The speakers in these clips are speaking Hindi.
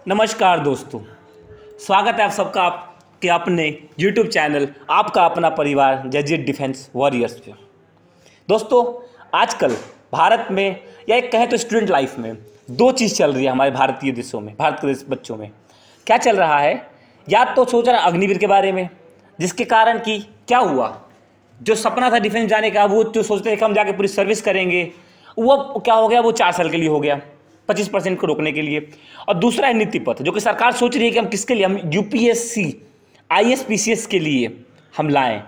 नमस्कार दोस्तों, स्वागत है आप सबका आपके अपने YouTube चैनल आपका अपना परिवार जयजीत डिफेंस वॉरियर्स पे। दोस्तों, आजकल भारत में या एक कहें तो स्टूडेंट लाइफ में दो चीज़ चल रही है हमारे भारतीय देशों में, भारत के बच्चों में। क्या चल रहा है? या तो सोच रहा है अग्निवीर के बारे में, जिसके कारण कि क्या हुआ, जो सपना था डिफेंस जाने का, वो जो सोचते थे कि हम जाके पूरी सर्विस करेंगे, वो क्या हो गया, वो 4 साल के लिए हो गया 25% को रोकने के लिए। और दूसरा है नीति पथ, जो कि सरकार सोच रही है कि हम किसके लिए, हम यूपीएससी आईएएस के लिए हम लाएं।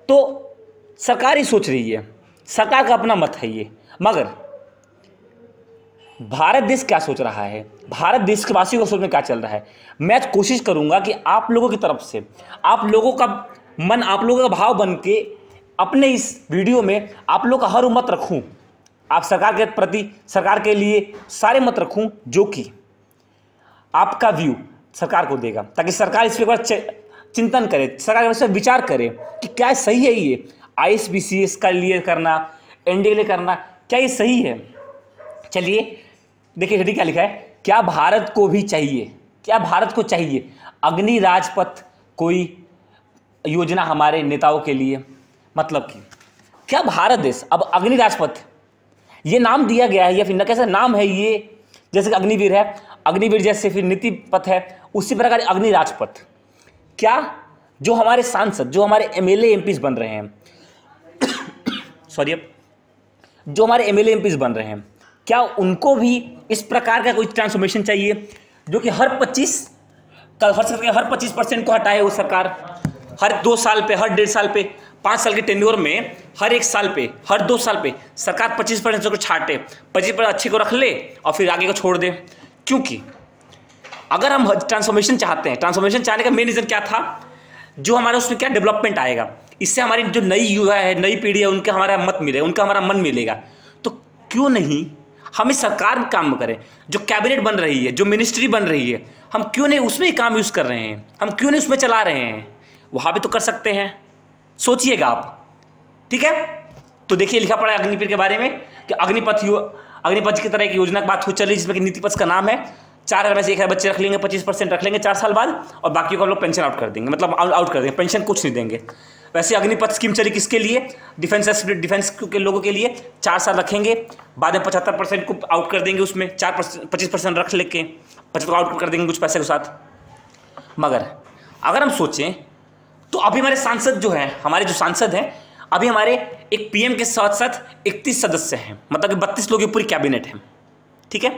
तो सरकार ही सोच रही है, सरकार का अपना मत है ये। मगर भारत देश क्या सोच रहा है, भारत देश के वासियों को सोच में क्या चल रहा है, मैं कोशिश करूंगा कि आप लोगों की तरफ से आप लोगों का मन, आप लोगों का भाव बन के अपने इस वीडियो में आप लोग का हर मत रखूं, आप सरकार के प्रति, सरकार के लिए सारे मत रखूं, जो कि आपका व्यू सरकार को देगा, ताकि सरकार इस पर चिंतन करे, सरकार इस पर विचार करे कि क्या सही है ये आईएएस का लिए करना, एनडीए लिए करना, क्या ये सही है। चलिए देखिए हेडिंग क्या लिखा है, क्या भारत को भी चाहिए, क्या भारत को चाहिए अग्नि राजपथ कोई योजना हमारे नेताओं के लिए। मतलब कि क्या भारत देश अब अग्नि राजपथ ये नाम दिया गया है, या फिर न कैसा नाम है ये, जैसे कि अग्निवीर है, अग्निवीर जैसे फिर नीति पथ है, उसी प्रकार अग्नि राजपथ। क्या जो हमारे सांसद, जो हमारे एमएलए एमपीज बन रहे हैं सॉरी, जो हमारे एमएलए एमपीज बन रहे हैं, क्या उनको भी इस प्रकार का कोई ट्रांसफॉर्मेशन चाहिए, जो कि हर 25% को हटाए वो सरकार, हर 2 साल पे, हर 1.5 साल पे, 5 साल के टेन्योर में, हर 1 साल पे, हर 2 साल पे सरकार 25% को छाटे, 25% अच्छे को रख ले और फिर आगे को छोड़ दे। क्योंकि अगर हम ट्रांसफॉर्मेशन चाहते हैं, ट्रांसफॉर्मेशन चाहने का मेन रीज़न क्या था, जो हमारे उसमें क्या डेवलपमेंट आएगा, इससे हमारी जो नई युवा है, नई पीढ़ी है, उनका हमारा मत मिलेगा, उनका हमारा मन मिलेगा। तो क्यों नहीं हम इस सरकार में काम करें, जो कैबिनेट बन रही है, जो मिनिस्ट्री बन रही है, हम क्यों नहीं उसमें ही काम यूज़ कर रहे हैं, हम क्यों नहीं उसमें चला रहे हैं, वहाँ भी तो कर सकते हैं। सोचिएगा आप, ठीक है। तो देखिए लिखा पड़ा है अग्निपथ के बारे में कि अग्निपथ की तरह एक योजना की बात हो चल रही है, जिसमें कि नीति पथ का नाम है। 4,000 में से 1,000 बच्चे रख लेंगे, 25% रख लेंगे 4 साल बाद, और बाकी को हम लोग पेंशन आउट कर देंगे, मतलब आउट कर देंगे, पेंशन कुछ नहीं देंगे। वैसे अग्निपथ स्कीम चली किसके लिए, डिफेंस के लोगों के लिए। 4 साल रखेंगे, बाद में 75% को आउट कर देंगे, उसमें 25% रख लेके 75 आउट कर देंगे कुछ पैसे के साथ। मगर अगर हम सोचें तो अभी हमारे सांसद जो हैं, हमारे जो सांसद हैं, अभी हमारे एक पीएम के साथ साथ 31 सदस्य हैं, मतलब कि 32 लोगों की पूरी कैबिनेट है, ठीक है।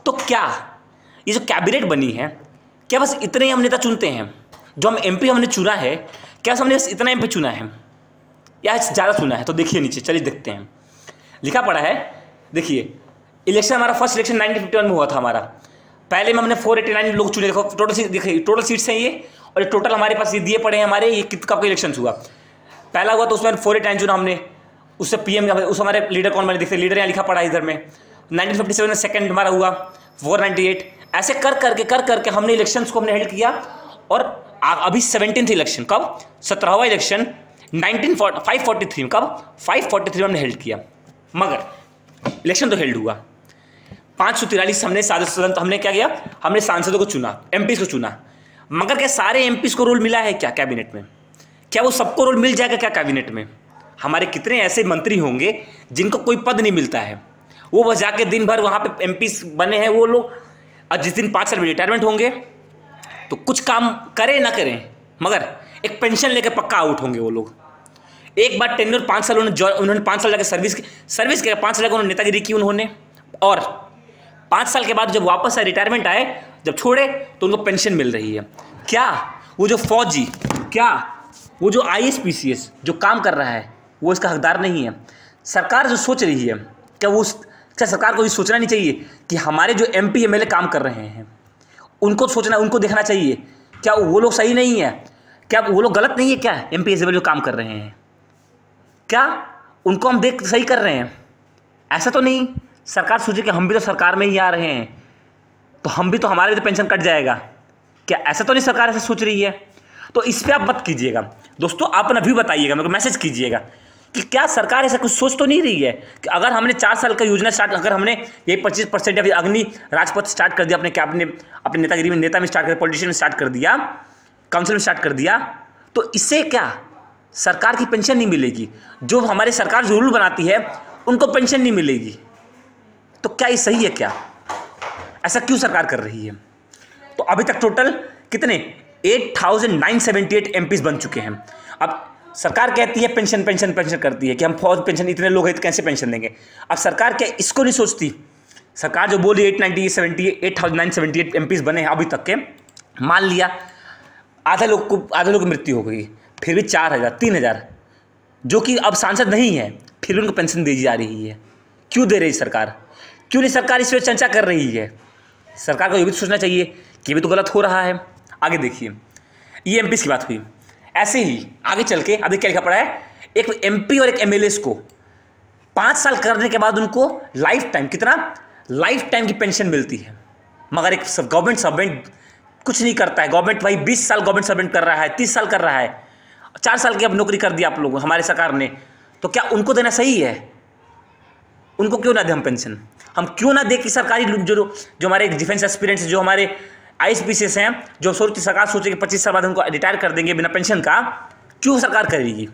तो क्या ये जो कैबिनेट बनी है, क्या बस इतने ही हम नेता चुनते हैं, जो हम एमपी हमने चुना है, क्या हमने बस इतना एमपी चुना है या ज़्यादा चुना है? तो देखिए नीचे, चलिए देखते हैं, लिखा पड़ा है। देखिए इलेक्शन, हमारा फर्स्ट इलेक्शन 1951 में हुआ था हमारा। पहले में हमने 489 लोग चुने, देखो टोटल सीट्स हैं ये, और टोटल हमारे पास ये दिए पड़े हैं हमारे, ये कितना का इलेक्शन हुआ। पहला हुआ तो उसमें 489 चुना हमने, उससे पीएम, उस हमारे लीडर कौन बने, देखते लीडर यहाँ लिखा पड़ा है इधर में। 1957 में सेकंड हमारा हुआ 498। ऐसे कर करके हमने इलेक्शंस को हमने हेल्ड किया। और अभी 17th इलेक्शन, कब 17वां इलेक्शन 543 में, कब 543 में हमने हेल्ड किया। मगर इलेक्शन तो हेल्ड हुआ, 543 हमने हमने क्या किया, हमने सांसदों को चुना, एमपीज को चुना। मगर क्या सारे एमपीज को रोल मिला है क्या कैबिनेट में? क्या वो सबको रोल मिल जाएगा क्या कैबिनेट में? हमारे कितने ऐसे मंत्री होंगे जिनको कोई पद नहीं मिलता है, वो बस जाके दिन भर वहाँ पे एमपीज बने हैं वो लोग, और जिस दिन 5 साल में रिटायरमेंट होंगे तो कुछ काम करें ना करें, मगर एक पेंशन लेकर पक्का आउट होंगे वो लोग। एक बार टेन्योर 5 साल उन्होंने 5 साल जाकर सर्विस किया, 5 साल उन्होंने नेतागिरी की उन्होंने, और 5 साल के बाद जब वापस आए, रिटायरमेंट आए, जब छोड़े तो उनको पेंशन मिल रही है। क्या वो जो फौजी, क्या वो जो आईएएस जो काम कर रहा है, वो इसका हकदार नहीं है? सरकार जो सोच रही है, क्या सरकार को ये सोचना नहीं चाहिए कि हमारे जो एमपी एमएलए काम कर रहे हैं, उनको सोचना, उनको देखना चाहिए, क्या वो लोग सही नहीं है, क्या वो लोग गलत नहीं है, क्या एमपी एमएलए जो काम कर रहे हैं, क्या उनको हम देख सही कर रहे हैं? ऐसा तो नहीं सरकार सोचे कि हम भी तो सरकार में ही आ रहे हैं, तो हम भी तो, हमारे भी तो पेंशन कट जाएगा, क्या ऐसा तो नहीं सरकार ऐसा सोच रही है? तो इस पर आप मत कीजिएगा दोस्तों, आप अपना व्यू बताइएगा, मेरे को मैसेज कीजिएगा, कि क्या सरकार ऐसा कुछ सोच तो नहीं रही है कि अगर हमने 4 साल का योजना स्टार्ट, अगर हमने ये 25% या फिर अग्नि राजपथ स्टार्ट कर दिया, अपने नेतागिरी में, नेता में स्टार्ट कर, पॉलिटिशियन में स्टार्ट कर दिया, काउंसिल में स्टार्ट कर दिया, तो इससे क्या सरकार की पेंशन नहीं मिलेगी? जो हमारे सरकार जो रूल बनाती है उनको पेंशन नहीं मिलेगी, तो क्या ये सही है? क्या ऐसा क्यों सरकार कर रही है? तो अभी तक टोटल कितने 8,978 MPs बन चुके हैं। अब सरकार कहती है पेंशन पेंशन पेंशन करती है कि हम फौज पेंशन, इतने लोग हैं तो कैसे पेंशन देंगे? अब सरकार क्या इसको नहीं सोचती? सरकार जो बोली 8,978 MPs बने हैं अभी तक के, मान लिया आधा लोग की मृत्यु हो गई, फिर भी 4,000 3,000 जो कि अब सांसद नहीं है, फिर भी उनको पेंशन दी जा रही है। क्यों दे रही सरकार? क्यों नहीं सरकार इस पर चर्चा कर रही है? सरकार को ये भी सोचना चाहिए कि ये भी तो गलत हो रहा है। आगे देखिए, ये MPs की बात हुई। ऐसे ही आगे चल के अभी क्या लिखा पड़ा है, एक MP और एक MLAs को 5 साल करने के बाद उनको लाइफ टाइम, कितना लाइफ टाइम की पेंशन मिलती है। मगर एक गवर्नमेंट सर्वेंट कुछ नहीं करता है। गवर्नमेंट भाई 20 साल गवर्नमेंट सर्वेंट कर रहा है, 30 साल कर रहा है, 4 साल की अब नौकरी कर दी आप लोगों, हमारे सरकार ने, तो क्या उनको देना सही है? उनको क्यों ना दें हम पेंशन? हम क्यों ना दें कि सरकारी जो हमारे डिफेंस एस्पिरेंट्स, जो हमारे ISPCs हैं, जो सरकार सोचे कि 25 साल बाद उनको रिटायर कर देंगे बिना पेंशन का, क्यों सरकार करेगी?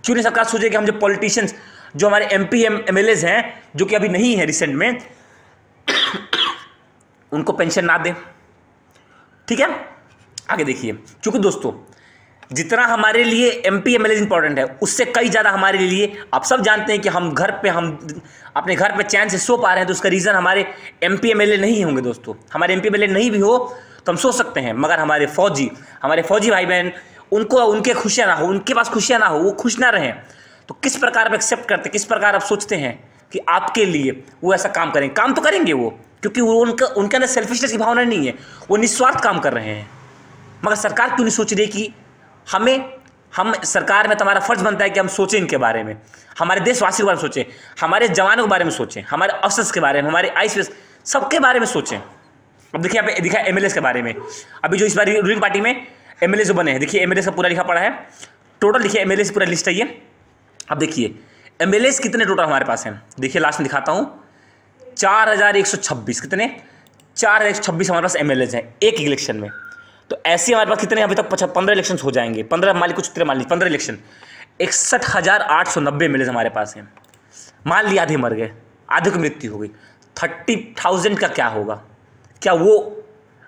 क्यों नहीं सरकार सोचे कि हम जो पॉलिटिशियंस, जो हमारे MP MLAs हैं, जो कि अभी नहीं है रिसेंट में, उनको पेंशन ना दें? ठीक है, आगे देखिए, क्योंकि दोस्तों जितना हमारे लिए MP MLAs इंपॉर्टेंट है, उससे कई ज़्यादा हमारे लिए, आप सब जानते हैं कि हम अपने घर पे चैन से सो पा रहे हैं, तो उसका रीज़न हमारे MP MLA नहीं होंगे दोस्तों। हमारे MP MLA नहीं भी हो तो हम सो सकते हैं, मगर हमारे फौजी भाई बहन, उनके खुशियाँ ना हो, उनके पास खुशियाँ ना हो, वो खुश ना रहें, तो किस प्रकार आप एक्सेप्ट करते, किस प्रकार आप सोचते हैं कि आपके लिए वो ऐसा काम करें? काम तो करेंगे वो, क्योंकि वो उनके अंदर सेल्फिशनेस की भावना नहीं है, वो निस्वार्थ काम कर रहे हैं। मगर सरकार क्यों नहीं सोच रही कि हम सरकार में, तुम्हारा फर्ज बनता है कि हम सोचें इनके बारे में, हमारे देशवासियों के बारे में सोचें, हमारे जवानों के बारे में सोचें, हमारे अफसर्स के बारे में, हमारे ISPs, सबके बारे में सोचें। अब देखिए यहाँ पे दिखा MLAs के बारे में, अभी जो इस बार रूलिंग पार्टी में MLAs जो बने हैं, देखिए MLAs का पूरा लिखा पड़ा है, टोटल देखिए MLAs पूरा लिस्ट है ये। अब देखिए MLAs कितने टोटल हमारे पास हैं, देखिए लास्ट में दिखाता हूँ, 4,126, कितने 4,126 हमारे पास MLAs हैं एक इलेक्शन में। तो ऐसे हमारे पास कितने, अभी तक 15 इलेक्शन हो जाएंगे, 15 मान ली, कुछ 15 इलेक्शन, 61,890 MLAs हमारे पास हैं। मान लिया आधे मर गए, आधे की मृत्यु हो गई, 30,000 का क्या होगा? क्या वो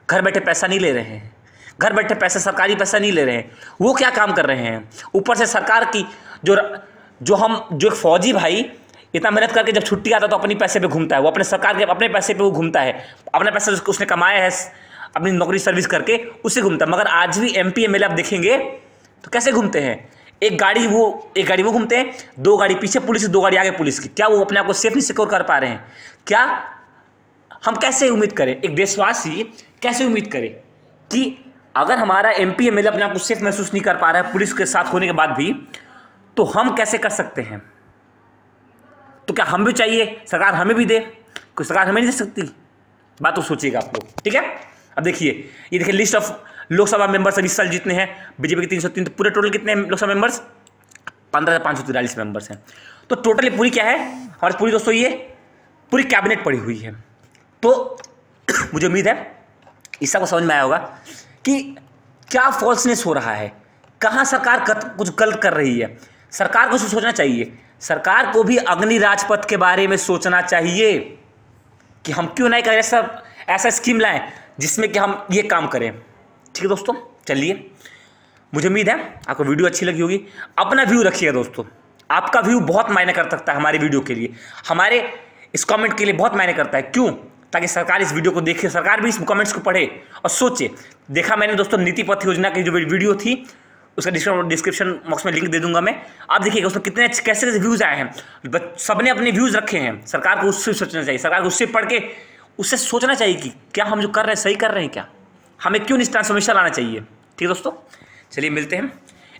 घर बैठे पैसा नहीं ले रहे हैं? घर बैठे पैसा, सरकारी पैसा नहीं ले रहे हैं, वो क्या काम कर रहे हैं? ऊपर से सरकार की जो एक फौजी भाई इतना मेहनत करके जब छुट्टी आता तो अपने पैसे पे घूमता है, वो अपने सरकार के अपने पैसे पे वो घूमता है, अपना पैसा उसने कमाया है अपनी नौकरी सर्विस करके, उससे घूमता है। मगर आज भी MP MLA आप देखेंगे तो कैसे घूमते हैं? एक गाड़ी वो घूमते हैं, 2 गाड़ी पीछे पुलिस की, 2 गाड़ी आगे पुलिस की। क्या वो अपने आप को सेफ नहीं सिक्योर कर पा रहे हैं? क्या हम कैसे उम्मीद करें, एक देशवासी कैसे उम्मीद करे कि अगर हमारा MP MLA अपने आप को सेफ महसूस नहीं कर पा रहा है पुलिस के साथ होने के बाद भी, तो हम कैसे कर सकते हैं? तो क्या हम भी चाहिए सरकार हमें भी दे? कोई सरकार हमें नहीं दे सकती? बात तो सोचिएगा आप लोग, ठीक है। अब देखिए, ये देखिए लिस्ट ऑफ लोकसभा मेंबर्स अभी इस साल जितने हैं, बीजेपी के 303, तो पूरे टोटल कितने हैं लोकसभा मेंबर्स? 15,543 मेंबर्स हैं। तो टोटली पूरी क्या है हमारी, पूरी दोस्तों ये पूरी कैबिनेट पड़ी हुई है। तो मुझे उम्मीद है इस सबको समझ में आया होगा कि क्या फॉल्सनेस हो रहा है, कहाँ सरकार कुछ गलत कर रही है। सरकार को सोचना चाहिए, सरकार को भी अग्नि राजपथ के बारे में सोचना चाहिए कि हम क्यों नहीं करें ऐसा स्कीम लाएं जिसमें कि हम ये काम करें। ठीक है दोस्तों, चलिए, मुझे उम्मीद है आपको वीडियो अच्छी लगी होगी। अपना व्यू रखिएगा दोस्तों, आपका व्यू बहुत मायने कर सकता है हमारे वीडियो के लिए, हमारे इस कमेंट के लिए बहुत मायने करता है। क्यों? ताकि सरकार इस वीडियो को देखे, सरकार भी इस कमेंट्स को पढ़े और सोचे। देखा मैंने दोस्तों नीति पथ योजना की जो वीडियो थी, उसका डिस्क्रिप्शन बॉक्स में लिंक दे दूंगा मैं, आप देखिएगा उसमें कितने कैसे व्यूज़ आए हैं। सबने अपने व्यूज़ रखे हैं, सरकार को उससे सोचना चाहिए, सरकार को उससे पढ़ के उससे सोचना चाहिए कि क्या हम जो कर रहे हैं सही कर रहे हैं, क्या हमें क्यों नहीं ट्रांसफॉर्मेशन लाना चाहिए। ठीक है दोस्तों, चलिए मिलते हैं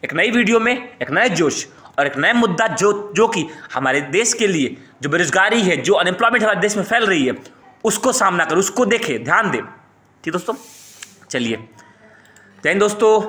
एक नई वीडियो में, एक नए जोश और एक नया मुद्दा जो कि हमारे देश के लिए जो बेरोजगारी है, जो अनएम्प्लॉयमेंट हमारे देश में फैल रही है, उसको सामना कर, उसको देखे, ध्यान दे। ठीक दोस्तों, चलिए, जय हिंद दोस्तों।